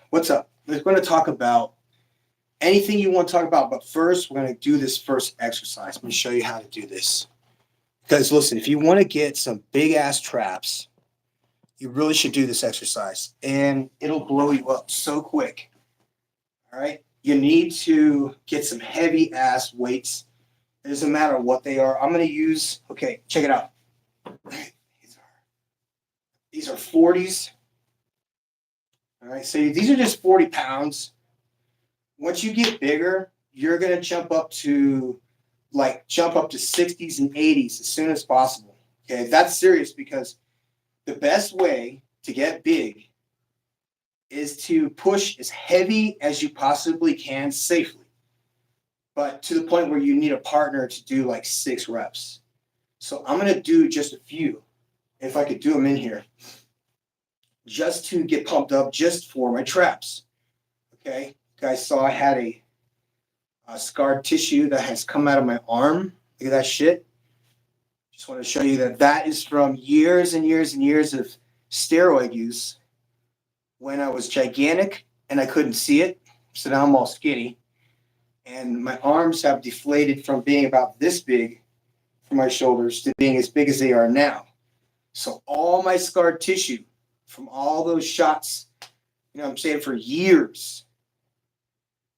What's up? We're going to talk about anything you want to talk about, but first, we're going to do this first exercise. I'm going to show you how to do this. Because listen, if you want to get some big ass traps, you really should do this exercise, and it'll blow you up so quick. All right, you need to get some heavy ass weights. It doesn't matter what they are. I'm going to use. Okay, check it out. These are 40s. All right, so these are just 40 pounds. Once you get bigger, you're gonna jump up to 60s and 80s as soon as possible. Okay, that's serious because the best way to get big is to push as heavy as you possibly can safely, but to the point where you need a partner to do like 6 reps. So I'm gonna do just a few, if I could do them in here, just to get pumped up just for my traps. Okay, you guys saw I had a scarred tissue that has come out of my arm. Look at that shit. Just want to show you that that is from years and years and years of steroid use when I was gigantic and I couldn't see it. So now I'm all skinny. And my arms have deflated from being about this big from my shoulders to being as big as they are now. So all my scarred tissue from all those shots, I'm saying, for years,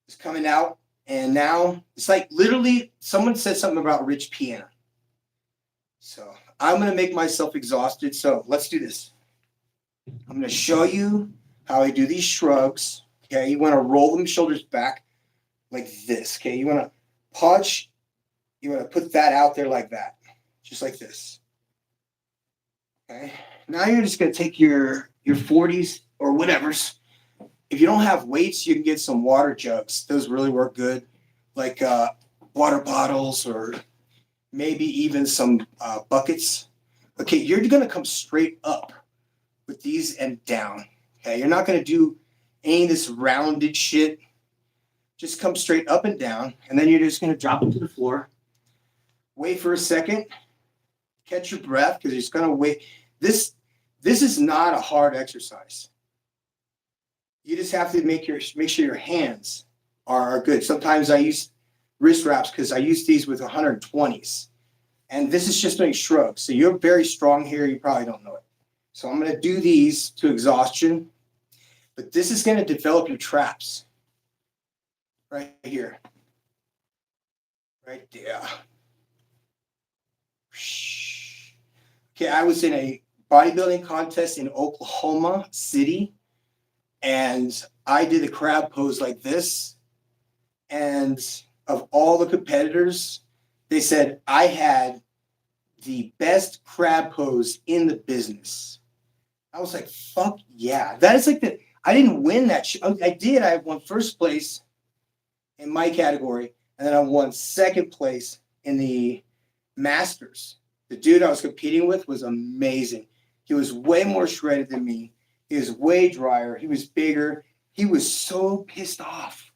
is coming out. And now it's like literally someone said something about rich piano. So I'm going to make myself exhausted. So let's do this. I'm going to show you how I do these shrugs. Okay, you want to roll them shoulders back like this. Okay, you want to punch. You want to put that out there like that, just like this. Okay, now you're just going to take your 40s or whatever's. If you don't have weights, you can get some water jugs. Those really work good, like water bottles or maybe even some buckets. Okay, you're going to come straight up with these and down. Okay, you're not going to do any of this rounded shit. Just come straight up and down, and then you're just going to drop it to the floor. Wait for a second. Catch your breath because you're just going to wait. This is not a hard exercise. You just have to make sure your hands are good. Sometimes I use wrist wraps because I use these with 120s. And this is just doing shrugs. So you're very strong here. You probably don't know it. So I'm going to do these to exhaustion. But this is going to develop your traps. Right here. Right there. Okay, I was in a bodybuilding contest in Oklahoma City. And I did a crab pose like this. And of all the competitors, they said I had the best crab pose in the business. I was like, fuck yeah. That is like I didn't win that shit. I did. I won first place in my category. And then I won second place in the Masters. The dude I was competing with was amazing. He was way more shredded than me. He was way drier. He was bigger. He was so pissed off.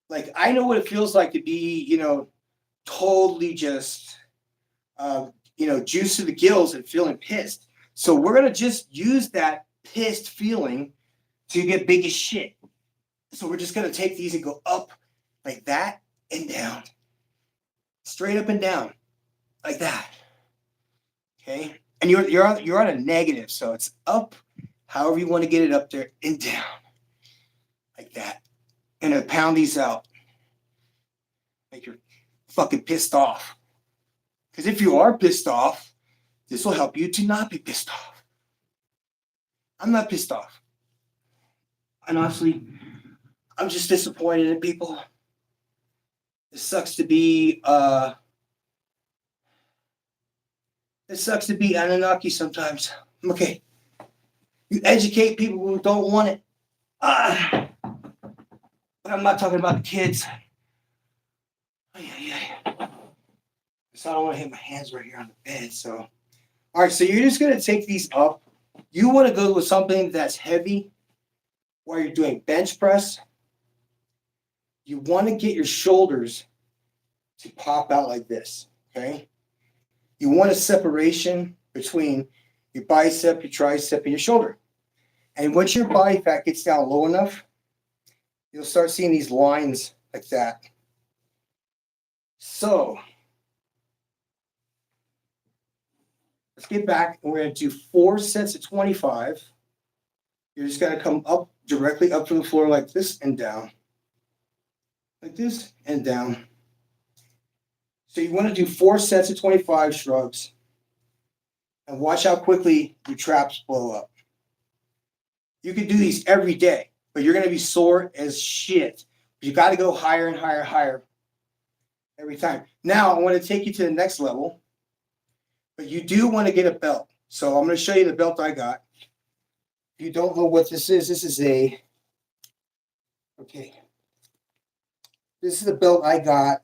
Like, I know what it feels like to be, totally just, juice to the gills and feeling pissed. So we're going to just use that pissed feeling to get big as shit. So we're just going to take these and go up like that and down. Straight up and down like that. Okay? And you're on a negative, so it's up. However you want to get it up there and down. Like that. And pound these out. Make you fucking pissed off. Because if you are pissed off, this will help you to not be pissed off. I'm not pissed off. And honestly, I'm just disappointed in people. It sucks to be Anunnaki sometimes. Okay. You educate people who don't want it. But I'm not talking about the kids. So I don't want to hit my hands right here on the bed. So, all right. So you're just going to take these up. You want to go with something that's heavy while you're doing bench press. You want to get your shoulders to pop out like this. Okay. You want a separation between your bicep, your tricep, and your shoulder. And once your body fat gets down low enough, you'll start seeing these lines like that. So let's get back, and we're going to do 4 sets of 25. You're just going to come up directly up from the floor like this and down. Like this and down. So you want to do 4 sets of 25 shrugs. And watch how quickly your traps blow up. You can do these every day, but you're going to be sore as shit. You got to go higher and higher, higher every time. Now, I want to take you to the next level, but you do want to get a belt. So I'm going to show you the belt I got. If you don't know what this is a, okay. This is the belt I got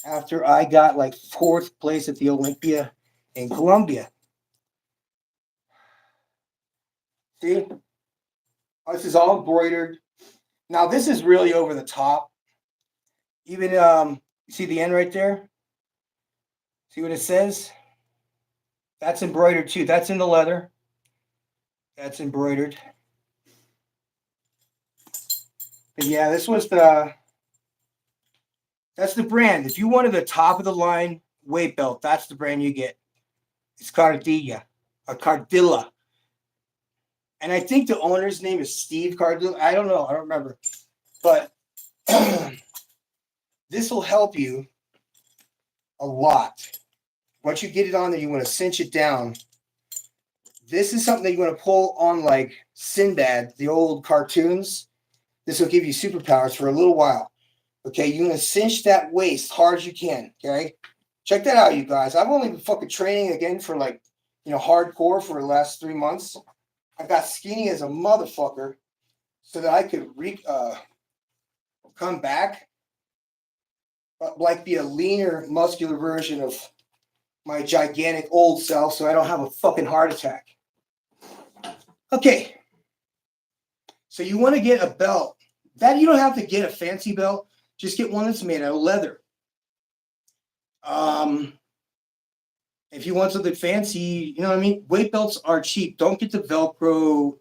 after I got like 4th place at the Olympia in Colombia. See? This is all embroidered. Now, this is really over the top. Even, see the end right there? See what it says? That's embroidered too. That's in the leather. That's embroidered. But yeah, this was that's the brand. If you wanted the top of the line weight belt, that's the brand you get. It's Cardilla, or Cardilla. And I think the owner's name is Steve Cardilla. I don't know. I don't remember. But this will help you a lot. Once you get it on there, you want to cinch it down. This is something that you want to pull on like Sinbad, the old cartoons. This will give you superpowers for a little while. Okay, you're going to cinch that waist hard as you can. Okay, check that out, you guys. I've only been fucking training again for like, hardcore for the last 3 months. I got skinny as a motherfucker so that I could come back, but like be a leaner, muscular version of my gigantic old self so I don't have a fucking heart attack. Okay, so you want to get a belt. That you don't have to get a fancy belt. Just get one that's made out of leather. If you want something fancy, you know what I mean? Weight belts are cheap. Don't get the Velcro,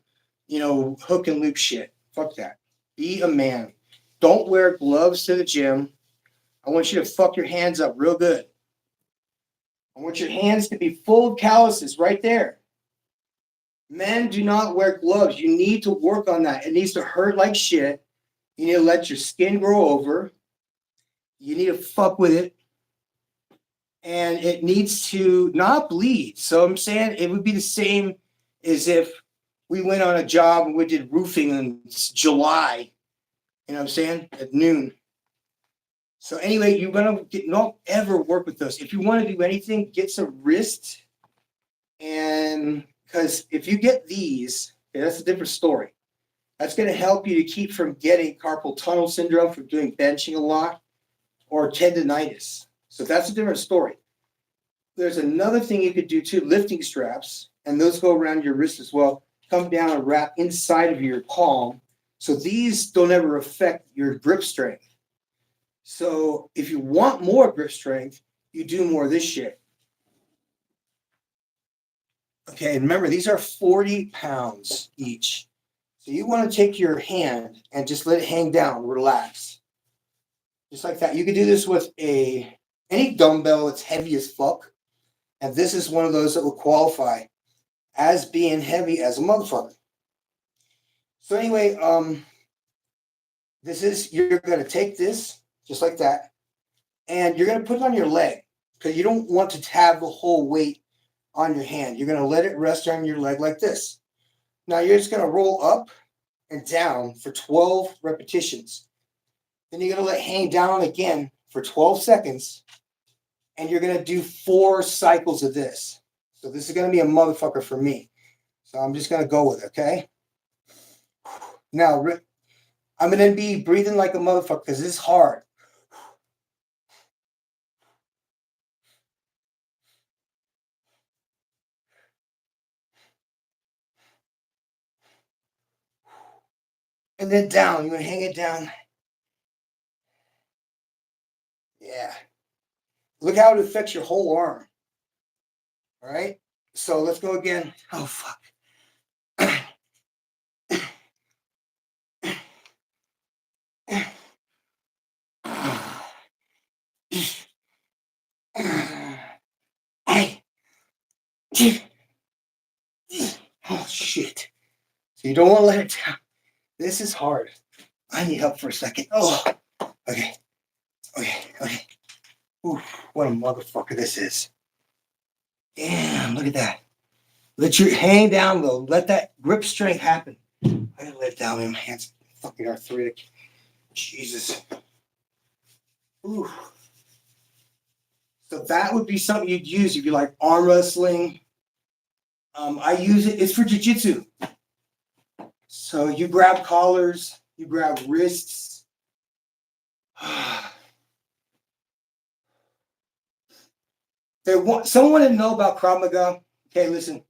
hook and loop shit. Fuck that. Be a man. Don't wear gloves to the gym. I want you to fuck your hands up real good. I want your hands to be full of calluses right there. Men do not wear gloves. You need to work on that. It needs to hurt like shit. You need to let your skin grow over. You need to fuck with it. And it needs to not bleed. So I'm saying it would be the same as if we went on a job and we did roofing in July. You know what I'm saying? At noon. So anyway, you're going to not ever work with those. If you want to do anything, get some wrist. And because if you get these, that's a different story. That's going to help you to keep from getting carpal tunnel syndrome from doing benching a lot or tendonitis. So that's a different story. There's another thing you could do too, lifting straps, and those go around your wrist as well. Come down and wrap inside of your palm. So these don't ever affect your grip strength. So if you want more grip strength, you do more of this shit. Okay, and remember, these are 40 pounds each. So you want to take your hand and just let it hang down, relax. Just like that. You can do this with any dumbbell that's heavy as fuck. And this is one of those that will qualify as being heavy as a motherfucker. So anyway, you're going to take this just like that, and you're going to put it on your leg because you don't want to have the whole weight on your hand. You're going to let it rest on your leg like this. Now you're just going to roll up and down for 12 repetitions. Then you're going to let it hang down again for 12 seconds. And you're going to do 4 cycles of this. So this is going to be a motherfucker for me. So I'm just going to go with it, okay? Now, I'm going to be breathing like a motherfucker because this is hard. And then down. You're going to hang it down. Yeah. Look how it affects your whole arm. All right? So let's go again. Oh, fuck. Oh, shit. So you don't want to let it down. This is hard. I need help for a second. Oh, okay. Okay. Ooh, what a motherfucker this is. Damn, look at that. Let your hang down low. Let that grip strength happen. I gotta let it down, man. My hands fucking arthritic. Jesus. Ooh. So that would be something you'd use if you like arm wrestling. I use it. It's for jiu-jitsu. So you grab collars, you grab wrists. Someone to know about Krav Maga. Okay, listen.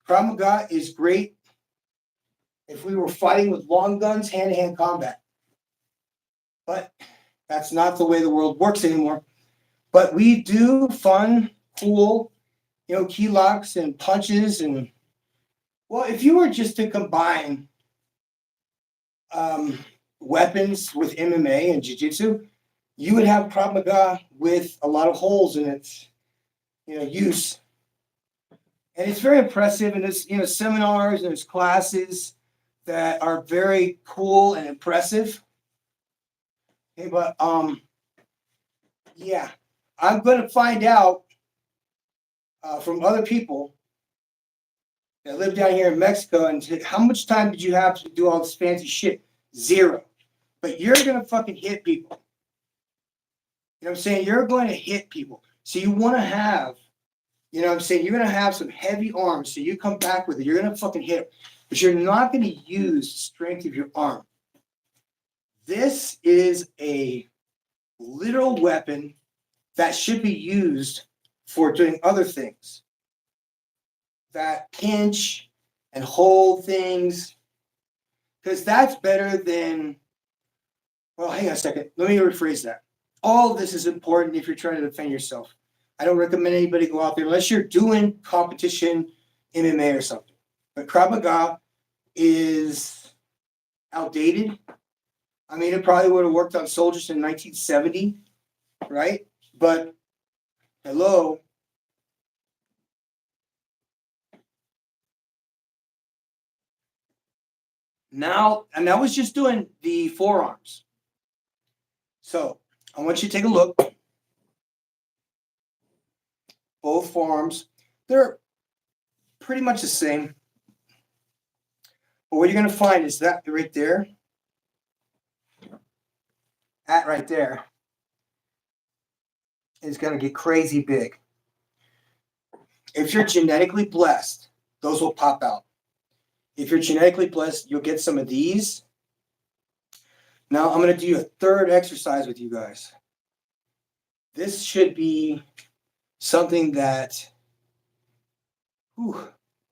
Krav Maga is great if we were fighting with long guns, hand-to-hand combat. But that's not the way the world works anymore. But we do fun, cool, key locks and punches. And, well, if you were just to combine weapons with MMA and jiu-jitsu, you would have Krav Maga with a lot of holes in its, use. And it's very impressive. And there's, seminars and there's classes that are very cool and impressive. Okay, but yeah, I'm going to find out from other people that live down here in Mexico and say, how much time did you have to do all this fancy shit? 0. But you're going to fucking hit people. You know what I'm saying? You're going to hit people. So you want to have, you're going to have some heavy arms. So you come back with it. You're going to fucking hit them. But you're not going to use the strength of your arm. This is a literal weapon that should be used for doing other things. That pinch and hold things. Because that's better than, well, hang on a second. Let me rephrase that. All of this is important if you're trying to defend yourself. I don't recommend anybody go out there unless you're doing competition, MMA or something. But Krav Maga is outdated. I mean, it probably would have worked on soldiers in 1970, right? But, hello. Now, and I was just doing the forearms. So, I want you to take a look. Both forearms, they're pretty much the same. But what you're going to find is that right there, that right there, is going to get crazy big. If you're genetically blessed, those will pop out. If you're genetically blessed, you'll get some of these. Now, I'm going to do a third exercise with you guys. This should be something that,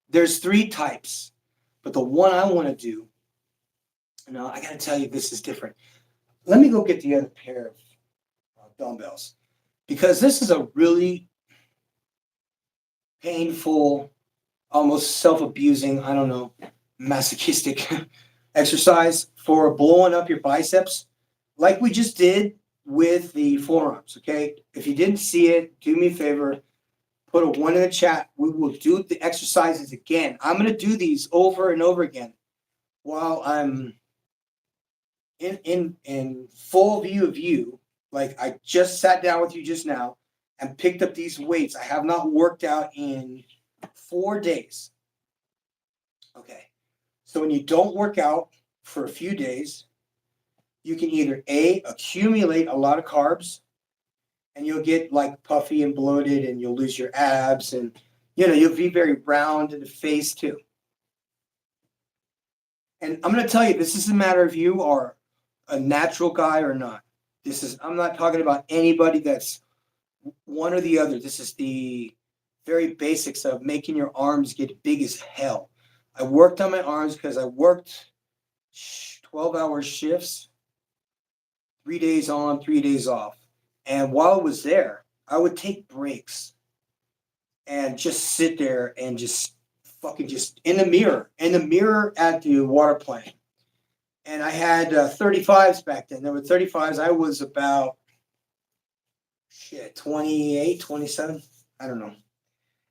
there's 3 types. But the one I want to do, now I got to tell you, this is different. Let me go get the other pair of dumbbells. Because this is a really painful, almost self-abusing, I don't know, masochistic exercise for blowing up your biceps, like we just did with the forearms, okay? If you didn't see it, do me a favor, put a 1 in the chat. We will do the exercises again. I'm going to do these over and over again while I'm in full view of you. Like I just sat down with you just now and picked up these weights. I have not worked out in 4 days. Okay. So when you don't work out for a few days, you can either accumulate a lot of carbs and you'll get like puffy and bloated and you'll lose your abs and you'll be very round in the face too. And I'm going to tell you, this is a matter of you are a natural guy or not. I'm not talking about anybody that's one or the other. This is the very basics of making your arms get big as hell. I worked on my arms because I worked 12-hour shifts, 3 days on, 3 days off. And while I was there, I would take breaks and just sit there and just in the mirror at the water plant. And I had 35s back then. There were 35s. I was about 28, 27. I don't know.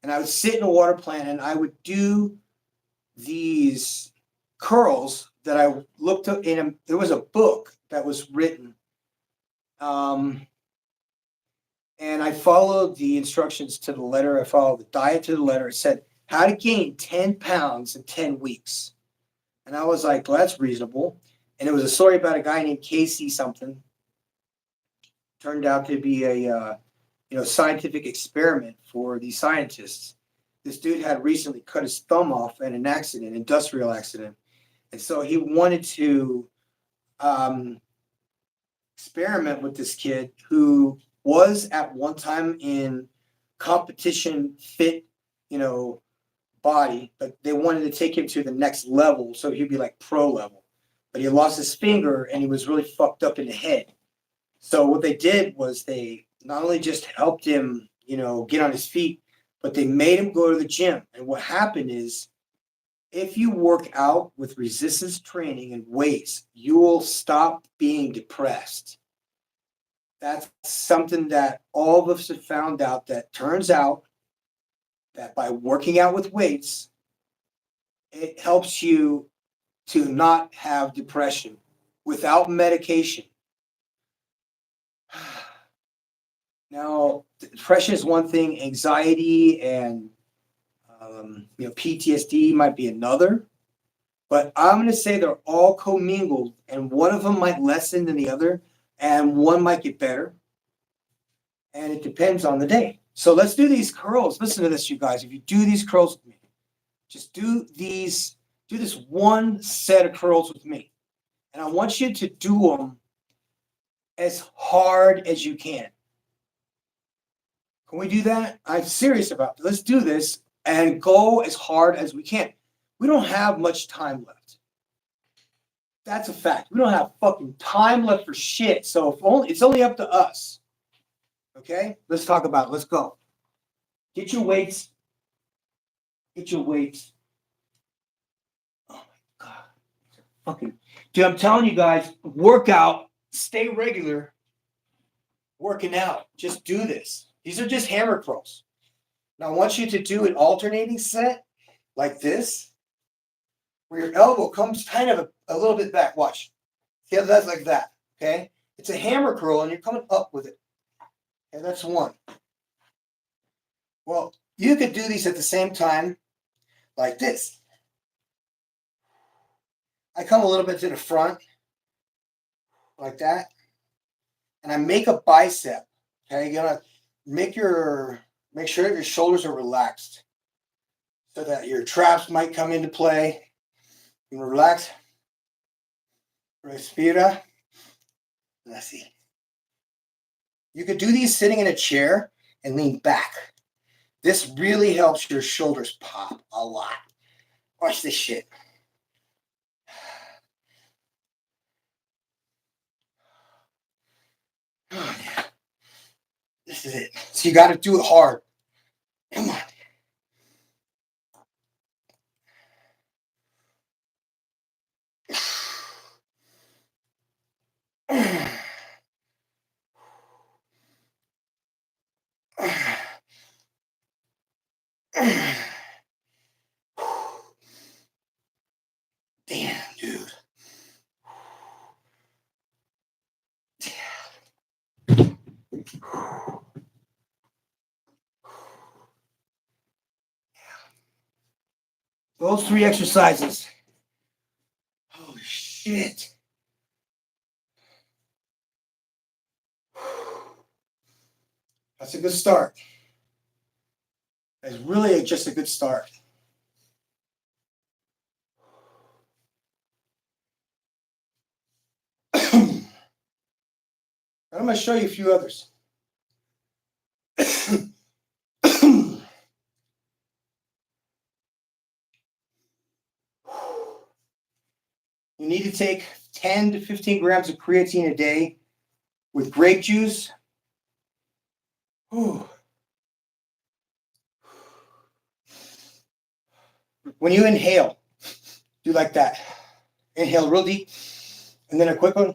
and I would sit in a water plant and I would do these curls that I looked up in. There was a book that was written, and I followed the instructions to the letter. I followed the diet to the letter. It said how to gain 10 pounds in 10 weeks. And I was like, well, that's reasonable. And it was a story about a guy named Casey something. Turned out to be a scientific experiment for these scientists. This dude had recently cut his thumb off in an accident, industrial accident. And so he wanted to experiment with this kid who was at one time in competition fit, body, but they wanted to take him to the next level so he'd be like pro level. But he lost his finger and he was really fucked up in the head. So what they did was they not only just helped him, get on his feet, but they made him go to the gym. And what happened is if you work out with resistance training and weights, you will stop being depressed. That's something that all of us have found out, that turns out that by working out with weights, it helps you to not have depression without medication. Now, depression is one thing, anxiety and PTSD might be another, but I'm going to say they're all commingled, and one of them might lessen than the other, and one might get better, and it depends on the day. So let's do these curls. Listen to this, you guys. If you do these curls with me, just do this one set of curls with me, and I want you to do them as hard as you can. Can we do that? I'm serious about it. Let's do this and go as hard as we can. We don't have much time left. That's a fact. We don't have fucking time left for shit. So it's only up to us. Okay? Let's talk about it. Let's go. Get your weights. Get your weights. Oh my God. Fucking dude, I'm telling you guys, work out, stay regular, working out. Just do this. These are just hammer curls. Now I want you to do an alternating set like this, where your elbow comes kind of a little bit back. Watch. See how that's like that. Okay? It's a hammer curl and you're coming up with it. Okay, that's one. Well, you could do these at the same time like this. I come a little bit to the front like that, and I make a bicep. Okay, you're gonna make sure that your shoulders are relaxed so that your traps might come into play. You relax. Respira. Let's see. You could do these sitting in a chair and lean back. This really helps your shoulders pop a lot. Watch this shit. Oh, yeah. This is it. So you got to do it hard. Come on. Damn, dude. Those 3 exercises. Holy shit. That's a good start. It's really just a good start. I'm going to show you a few others. You need to take 10 to 15 grams of creatine a day with grape juice. When you inhale, do like that. Inhale real deep, and then a quick one.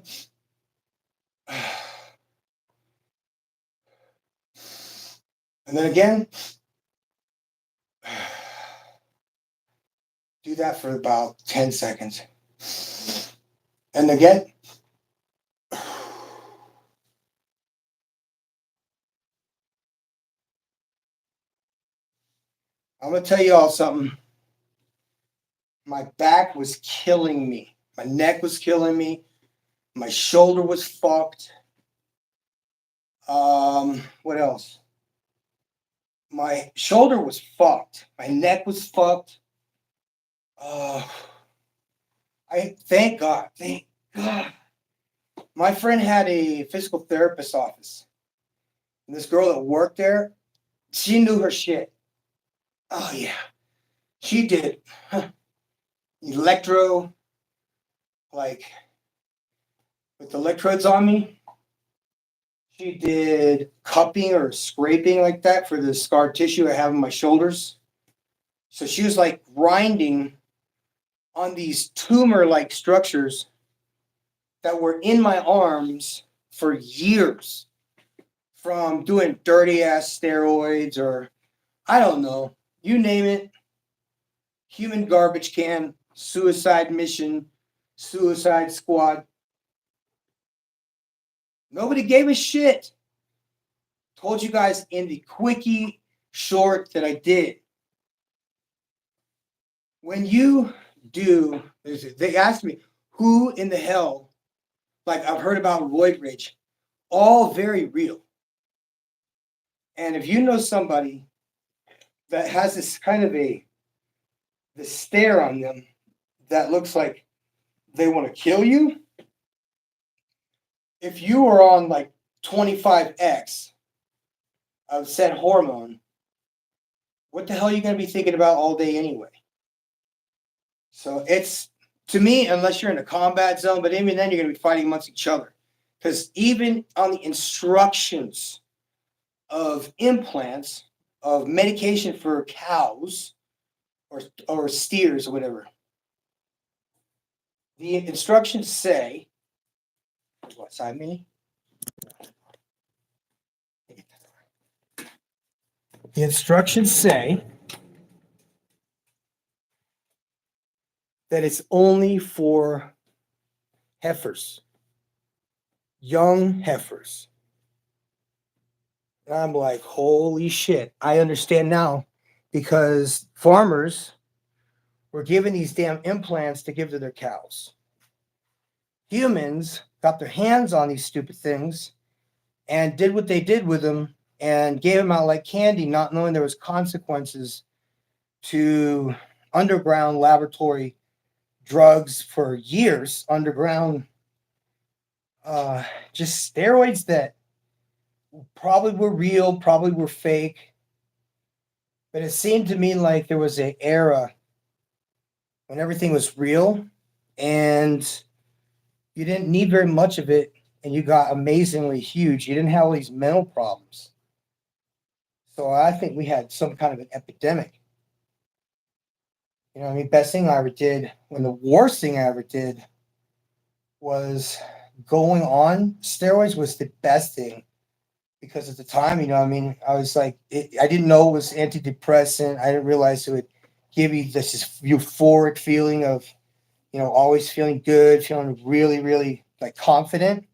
And then again. Do that for about 10 seconds. And again, I'm going to tell you all something. My back was killing me. My neck was killing me. My shoulder was fucked. What else? My shoulder was fucked. My neck was fucked. I thank God. Thank God. My friend had a physical therapist office. And this girl that worked there, she knew her shit. Oh yeah. She did electro, like with electrodes on me. She did cupping or scraping like that for the scar tissue I have in my shoulders. So she was like grinding on these tumor-like structures that were in my arms for years from doing dirty ass steroids or I don't know, you name it. Human garbage can, suicide mission, suicide squad. Nobody gave a shit. Told you guys in the quickie short that I did. When you do, they asked me, who in the hell, like I've heard about roid rage, all very real. And if you know somebody that has this kind of the stare on them that looks like they want to kill you, if you are on like 25x of said hormone, what the hell are you going to be thinking about all day anyway? So it's, to me, unless you're in a combat zone, but even then you're going to be fighting amongst each other. Because even on the instructions of implants, of medication for cows or steers or whatever, the instructions say, what side me? The instructions say that it's only for heifers, young heifers. And I'm like, holy shit, I understand now because farmers were given these damn implants to give to their cows. Humans got their hands on these stupid things and did what they did with them and gave them out like candy, not knowing there was consequences to underground laboratory drugs for years, underground, just steroids that probably were real, probably were fake. But it seemed to me like there was an era when everything was real and you didn't need very much of it and you got amazingly huge. You didn't have all these mental problems. So I think we had some kind of an epidemic. You know what I mean? Best thing I ever did, when the worst thing I ever did was going on steroids was the best thing. Because at the time, you know, I mean, I was like, I didn't know it was antidepressant. I didn't realize it would give you this euphoric feeling of, you know, always feeling good, feeling really, really like confident.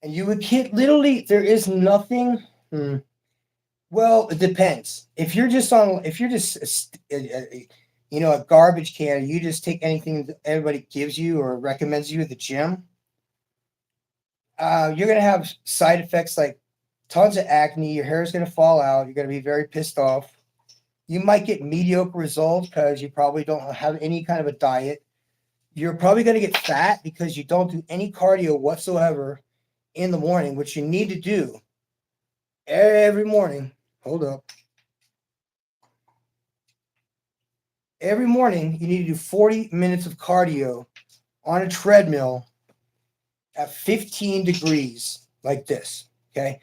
And you would get literally, there is nothing. Well, it depends. If you're just you know, a garbage can, you just take anything that everybody gives you or recommends you at the gym, you're going to have side effects like tons of acne. Your hair is going to fall out. You're going to be very pissed off. You might get mediocre results because you probably don't have any kind of a diet. You're probably going to get fat because you don't do any cardio whatsoever in the morning, which you need to do every morning. Hold up. Every morning, you need to do 40 minutes of cardio on a treadmill at 15 degrees like this, okay?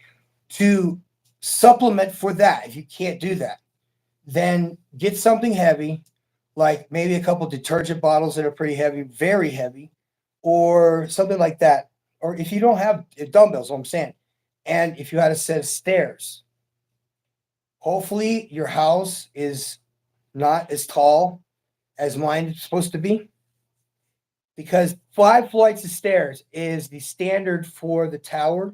To supplement for that, if you can't do that, then get something heavy, like maybe a couple detergent bottles that are pretty heavy, very heavy, or something like that. Or if you don't have dumbbells, what I'm saying, and if you had a set of stairs, hopefully your house is not as tall as mine is supposed to be, because 5 flights of stairs is the standard for the tower.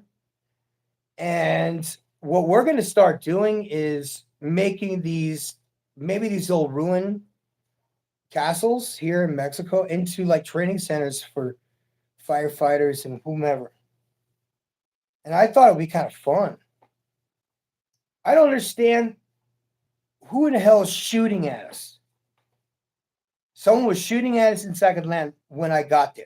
And what we're going to start doing is making these, maybe these old ruin castles here in Mexico into like training centers for firefighters and whomever. And I thought it would be kind of fun. I don't understand who in the hell is shooting at us. Someone was shooting at us in second land when I got there.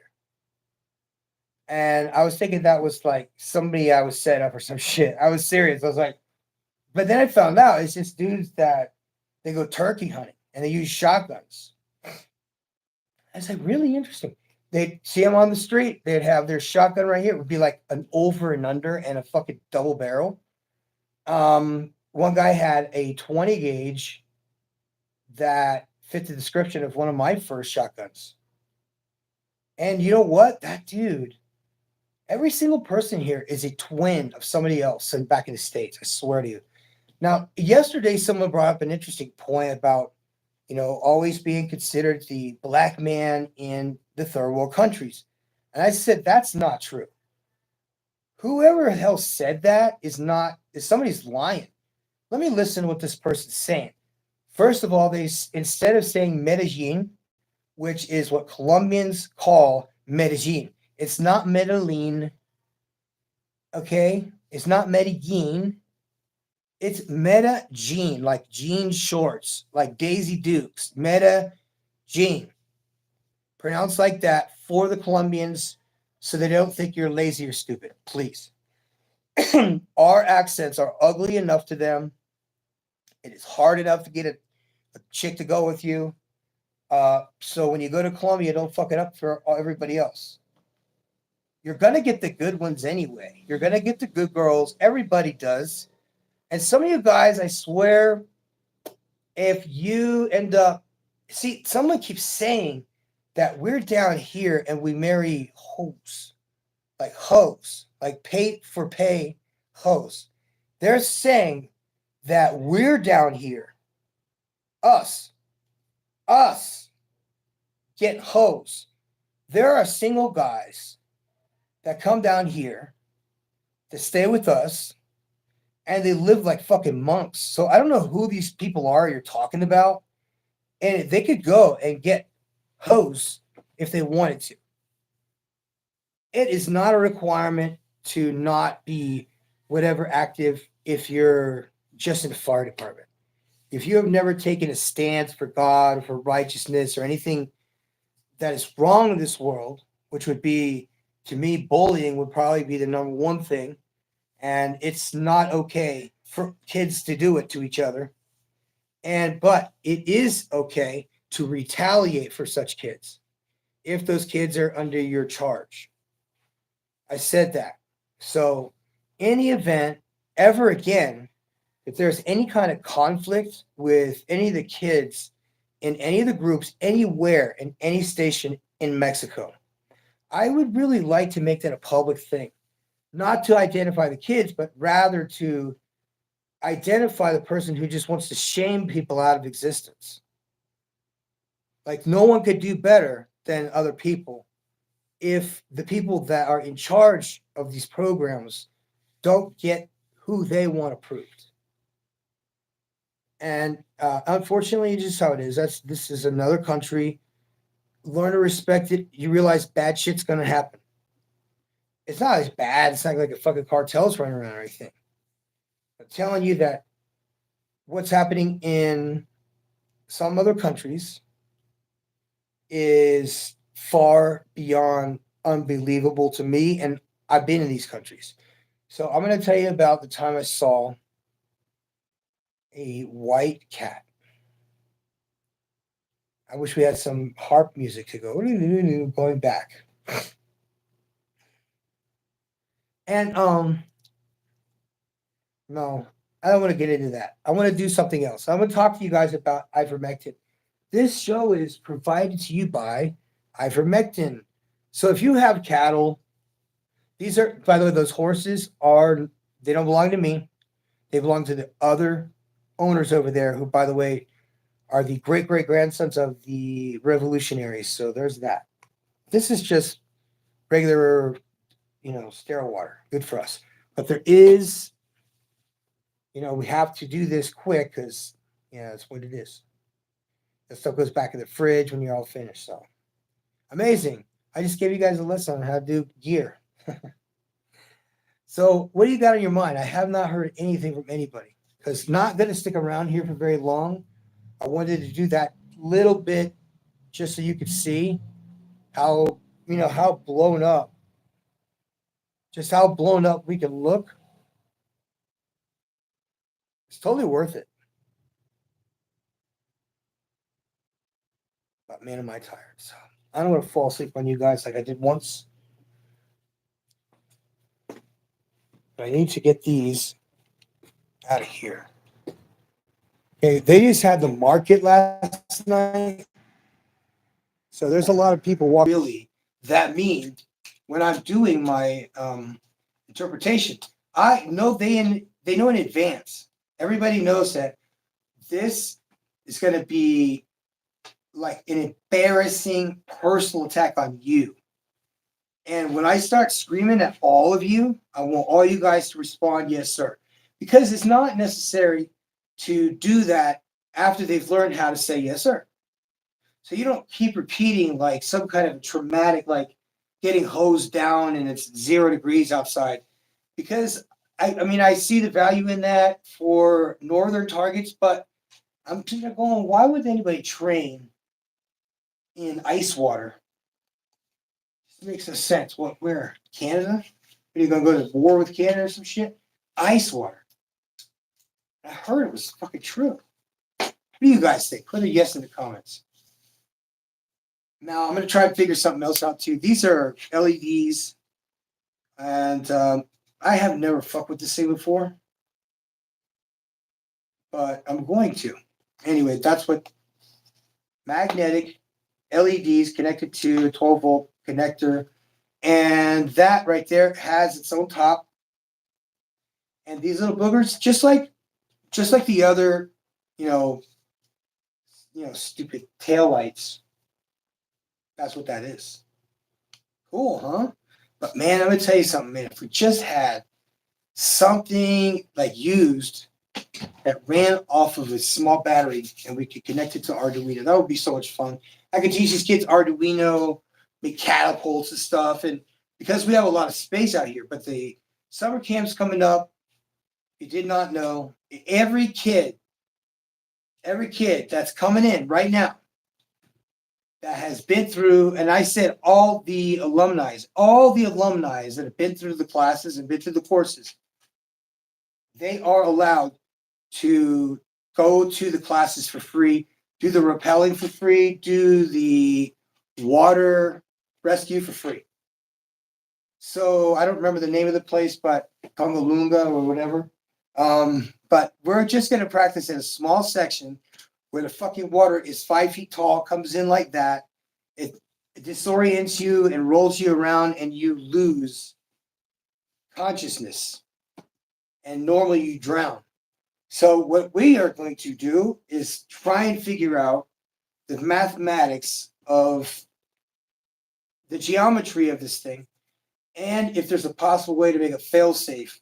And I was thinking that was like somebody I was set up or some shit. I was serious. I was like, but then I found out it's just dudes that they go turkey hunting and they use shotguns. I was like, really interesting. They'd see them on the street. They'd have their shotgun right here. It would be like an over and under and a fucking double barrel. One guy had a 20 gauge that fit the description of one of my first shotguns. And you know what? That dude, every single person here is a twin of somebody else back in the States. I swear to you. Now, yesterday, someone brought up an interesting point about, always being considered the black man in the third world countries. And I said, that's not true. Whoever the hell said that is somebody's lying. Let me listen to what this person's saying. First of all, instead of saying Medellin, which is what Colombians call Medellin, it's not Medellin, okay? It's not Medellin. It's Medellin, like jean shorts, like Daisy Dukes. Medellin. Pronounced like that for the Colombians so they don't think you're lazy or stupid, please. Our accents are ugly enough to them. It is hard enough to get a chick to go with you. So when you go to Colombia, don't fuck it up for everybody else. You're going to get the good ones anyway. You're going to get the good girls. Everybody does. And some of you guys, I swear, if you end up... See, someone keeps saying that we're down here and we marry hoes. Like pay for pay hoes. They're saying that we're down here. Us. Get hoes. There are single guys that come down here to stay with us, and they live like fucking monks. So I don't know who these people are you're talking about. And they could go and get hoes if they wanted to. It is not a requirement to not be whatever active if you're just in the fire department. If you have never taken a stance for God or for righteousness or anything that is wrong in this world, which would be, to me, bullying would probably be the number one thing. And it's not okay for kids to do it to each other. But it is okay to retaliate for such kids if those kids are under your charge. I said that. So any event ever again, if there's any kind of conflict with any of the kids in any of the groups anywhere in any station in Mexico, I would really like to make that a public thing. Not to identify the kids, but rather to identify the person who just wants to shame people out of existence. Like no one could do better than other people if the people that are in charge of these programs don't get who they want approved. And unfortunately, it's just how it is. This is another country. Learn to respect it. You realize bad shit's going to happen. It's not as bad. It's not like a fucking cartel's running around or anything. I'm telling you that what's happening in some other countries is far beyond unbelievable to me. And I've been in these countries. So I'm going to tell you about the time I saw a white cat. I wish we had some harp music to go going back. And no, I don't want to get into that. I want to do something else. I'm going to talk to you guys about ivermectin. This show is provided to you by ivermectin. So if you have cattle, these are, by the way, those horses they don't belong to me. They belong to the other owners over there who, by the way, are the great-great-grandsons of the revolutionaries. So there's that. This is just regular, sterile water. Good for us. But there is, we have to do this quick because, that's what it is. The stuff goes back in the fridge when you're all finished. So amazing. I just gave you guys a lesson on how to do gear. So what do you got on your mind? I have not heard anything from anybody because not going to stick around here for very long. I wanted to do that little bit just so you could see how, how blown up, just how blown up we can look. It's totally worth it. But man, am I tired. So I don't want to fall asleep on you guys like I did once. But I need to get these out of here. Okay, they just had the market last night. So there's a lot of people walking. Really, that means when I'm doing my interpretation, I know they know in advance. Everybody knows that this is going to be like an embarrassing personal attack on you. And when I start screaming at all of you, I want all you guys to respond, yes, sir. Because it's not necessary to do that after they've learned how to say yes, sir. So you don't keep repeating like some kind of traumatic, like getting hosed down and it's 0 degrees outside. Because I see the value in that for northern targets, but I'm just going, why would anybody train in ice water? It makes no sense. What, where? Canada? Are you going to go to war with Canada or some shit? Ice water. I heard it was fucking true. What do you guys think? Put a yes in the comments. Now I'm going to try and figure something else out too. These are LEDs, and I have never fucked with this thing before, but I'm going to. Anyway, that's what magnetic LEDs connected to a 12-volt connector, and that right there has its own top. And these little boogers, just like the other, stupid tail lights. That's what that is. Cool, huh? But man, I'm gonna tell you something, man. If we just had something like used that ran off of a small battery and we could connect it to Arduino, that would be so much fun. I could teach these kids Arduino, make catapults and stuff. And because we have a lot of space out here, but the summer camp's coming up, you did not know. Every kid that's coming in right now that has been through, and I said all the alumni that have been through the classes and been through the courses, they are allowed to go to the classes for free, do the rappelling for free, do the water rescue for free. So I don't remember the name of the place, but Tongalunga or whatever. But we're just going to practice in a small section where the fucking water is 5 feet tall, comes in like that. It disorients you and rolls you around and you lose consciousness. And normally you drown. So what we are going to do is try and figure out the mathematics of the geometry of this thing and if there's a possible way to make it fail safe.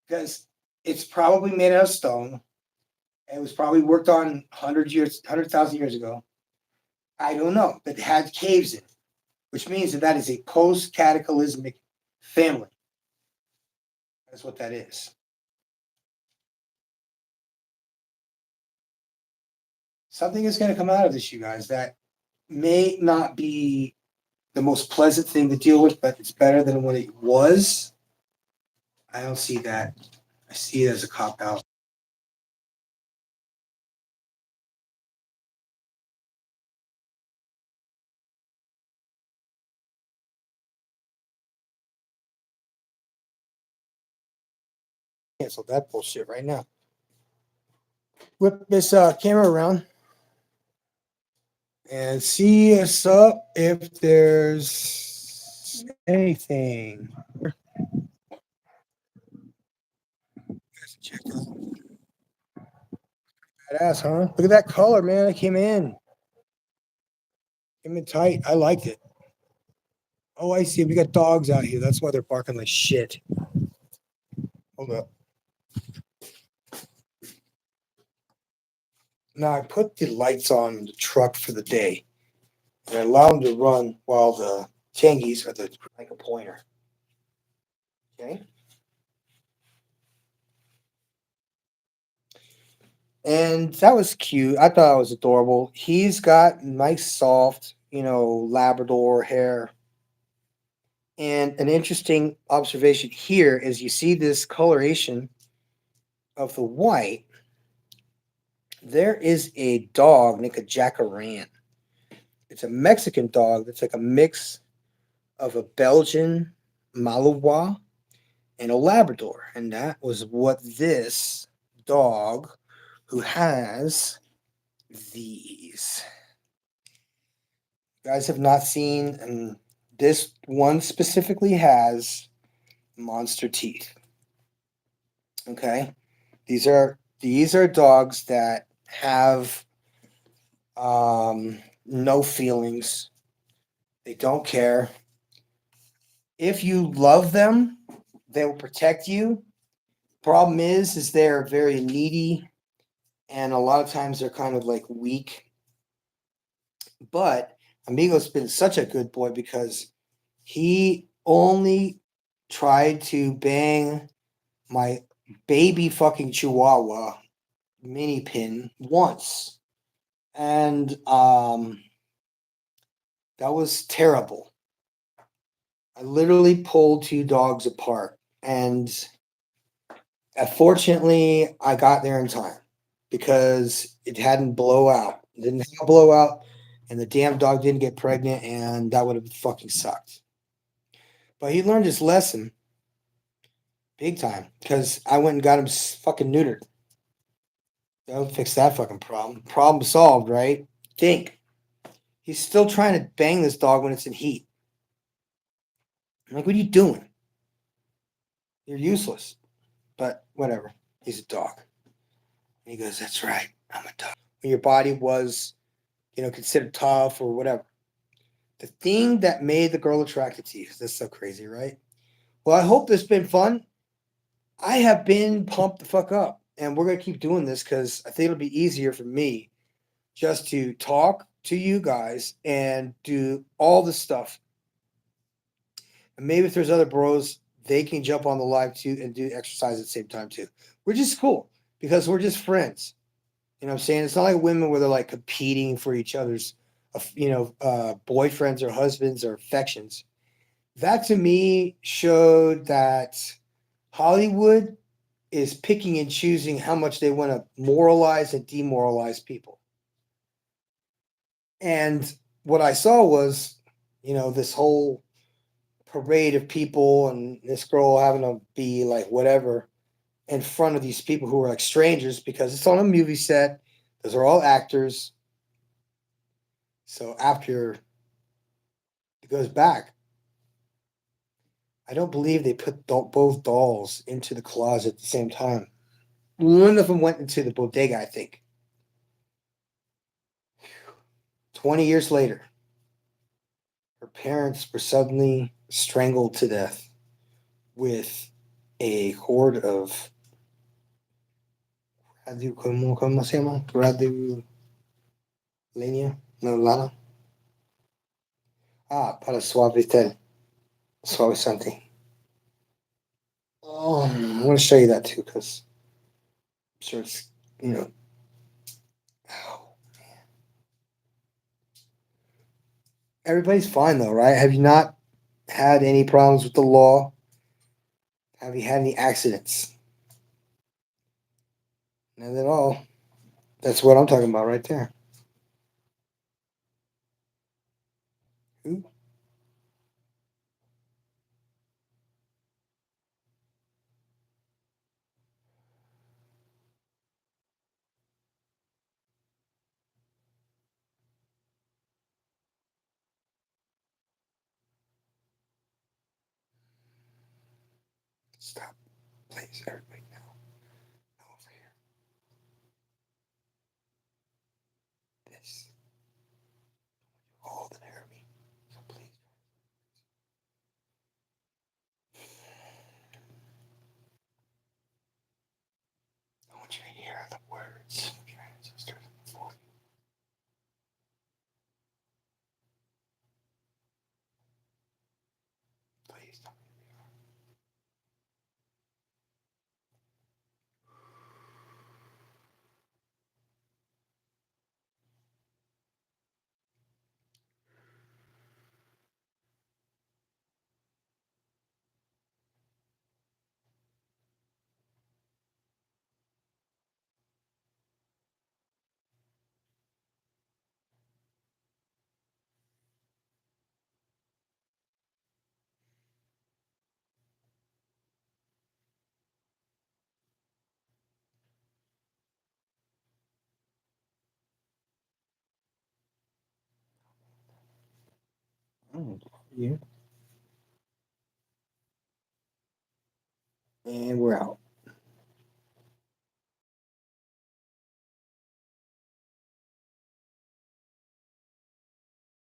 Because it's probably made out of stone. It was probably worked on 100,000 years ago. I don't know, but it had caves in it, which means that is a post-cataclysmic family. That's what that is. Something is going to come out of this, you guys, that may not be the most pleasant thing to deal with, but it's better than what it was. I don't see that. I see it as a cop-out. Cancel that bullshit right now. Whip this camera around and see us up if there's anything. Check out. Badass, huh? Look at that color, man. It came in tight. I liked it. Oh, I see. We got dogs out here. That's why they're barking like shit. Hold up. Now I put the lights on the truck for the day, and I allow them to run while the Changies are the like a pointer. Okay. And that was cute. I thought it was adorable. He's got nice, soft, Labrador hair. And an interesting observation here is you see this coloration of the white. There is a dog named a Jacaran. It's a Mexican dog that's like a mix of a Belgian Malinois and a Labrador. And that was what this dog, who has these. You guys have not seen, and this one specifically has monster teeth. Okay, these are dogs that have no feelings. They don't care. If you love them, they will protect you. Problem is they're very needy, and a lot of times they're kind of like weak. But Amigo's been such a good boy because he only tried to bang my baby fucking Chihuahua mini pin once, and that was terrible. I literally pulled two dogs apart, and fortunately, I got there in time because it hadn't blow out. It didn't have a blowout, and the damn dog didn't get pregnant, and that would have fucking sucked. But he learned his lesson big time because I went and got him fucking neutered. That would fix that fucking problem. Problem solved, right? Think. He's still trying to bang this dog when it's in heat. I'm like, what are you doing? You're useless. But whatever. He's a dog. And he goes, that's right. I'm a dog. When your body was, considered tough or whatever. The thing that made the girl attracted to you. That's so crazy, right? Well, I hope this has been fun. I have been pumped the fuck up. And we're going to keep doing this because I think it'll be easier for me just to talk to you guys and do all the stuff. And maybe if there's other bros, they can jump on the live too and do exercise at the same time too. Which is cool because we're just friends. You know what I'm saying? It's not like women where they're like competing for each other's, boyfriends or husbands or affections. That to me showed that Hollywood is picking and choosing how much they want to moralize and demoralize people. And what I saw was, this whole parade of people and this girl having to be like whatever in front of these people who are like strangers because it's on a movie set. Those are all actors. So after it goes back, I don't believe they put both dolls into the closet at the same time. One of them went into the bodega, I think. 20 years later, her parents were suddenly strangled to death with a horde of ¿cómo se llama? Leña? No, lana. Para suavizante. Oh, I'm going to show you that too because I'm sure it's, oh, everybody's fine though, right? Have you not had any problems with the law? Have you had any accidents? None at all. That's what I'm talking about right there. Ooh. Stop, please, everybody now. Over here. Yeah. And we're out.